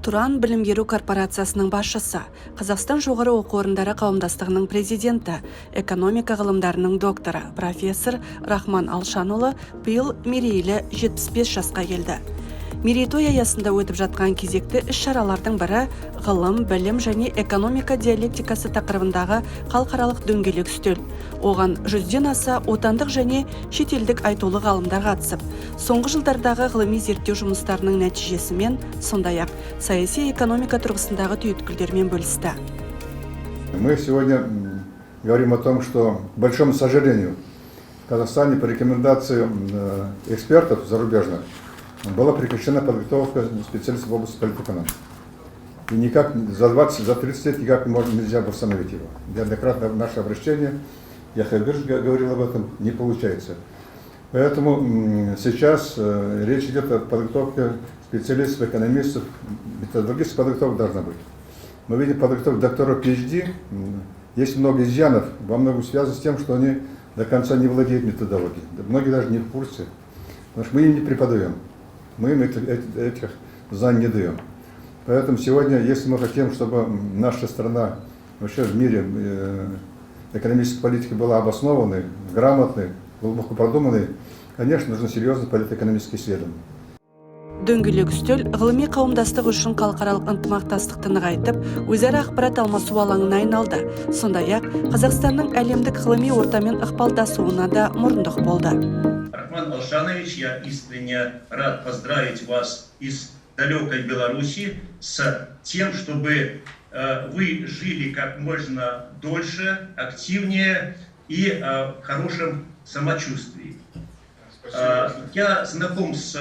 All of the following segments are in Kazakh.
Туран білім беру корпорациясының басшысы, Қазақстан жоғары оқу орындары қауымдастығының президенті, экономика ғылымдарының докторы, профессор Рахман Алшанұлы биыл мерейлі 75 жасқа келді. Мерейтой аясында өтіп жатқан кезекті іс-шаралардың бірі ғылым, білім және экономика диалектикасы тақырыбындағы халықаралық дөңгелек үстел. Оған 100-ден аса отандық және шетелдік айтулы ғалымдар қатысып, соңғы жылдардағы ғылыми зерттеу жұмыстарының нәтижесімен, сондай-ақ саяси экономика тұрғысындағы түйіткілдермен бөлісті. Мы сегодня говорим о том, что, к большому сожалению, в Казахстане по рекомендации экспертов зарубежных была прекращена подготовка специалистов в области политэкономики. И никак за 30 лет никак нельзя восстановить его. Неоднократно в наше обращение, я говорил об этом, не получается. Поэтому сейчас речь идет о подготовке специалистов, экономистов, методологическая подготовка должна быть. Мы видим подготовку докторов PhD, есть много изъянов, во многом связано с тем, что они до конца не владеют методологией. Многие даже не в курсе, потому что мы им не преподаем. Мы им этих знаний не даем. Поэтому сегодня, если мы хотим, чтобы наша страна вообще в мире экономической политики была обоснованной, грамотной, глубоко продуманной, конечно, нужно серьезно политэкономические исследования. Дөңгелек үстел ғылыми қауымдастық үшін халықаралық ынтымақтастықты нығайтып, өзара ақпарат алмасу алаңына айналды. Сондай-ақ Қазақстанның әлемдік ғылыми ортамен ықпалдасуына да мұрындық болды. Рахман Алшанович, я искренне рад поздравить вас из далекой Беларуси с тем, чтобы вы жили как можно дольше, активнее и в хорошем самочувствии. Я знаком с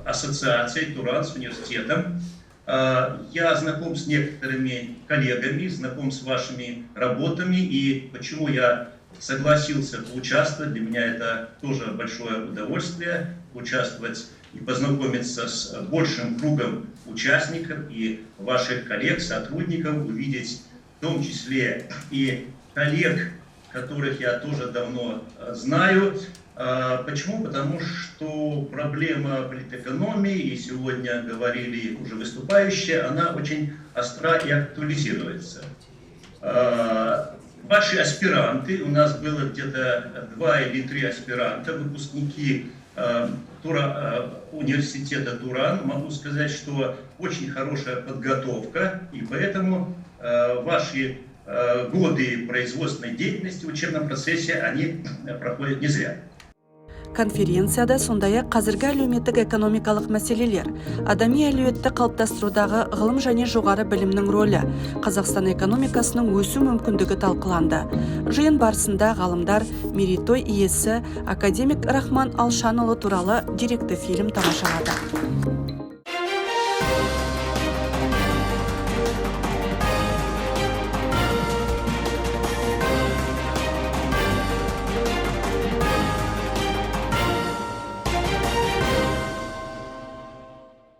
ассоциацией Туран, с университетом. Я знаком с некоторыми коллегами, знаком с вашими работами. И почему я согласился поучаствовать, для меня это тоже большое удовольствие участвовать и познакомиться с большим кругом участников и ваших коллег, сотрудников, увидеть в том числе и коллег, которых я тоже давно знаю. Почему? Потому что проблема политэкономии, и сегодня говорили уже выступающие, она очень остра и актуализируется. Ваши аспиранты, у нас было где-то 2 или 3 аспиранта, выпускники университета Туран, могу сказать, что очень хорошая подготовка, и поэтому ваши годы производственной деятельности в учебном процессе, они проходят не зря. Конференцияда сондай-ақ қазіргі әлеуметтік экономикалық мәселелер, адами әлеуетті қалыптастырудағы ғылым және жоғары білімнің рөлі, Қазақстан экономикасының өсу мүмкіндігі талқыланды. Жиын барысында ғалымдар мерейтой иесі академик Рахман Алшанұлы туралы деректі фильм тамашалады.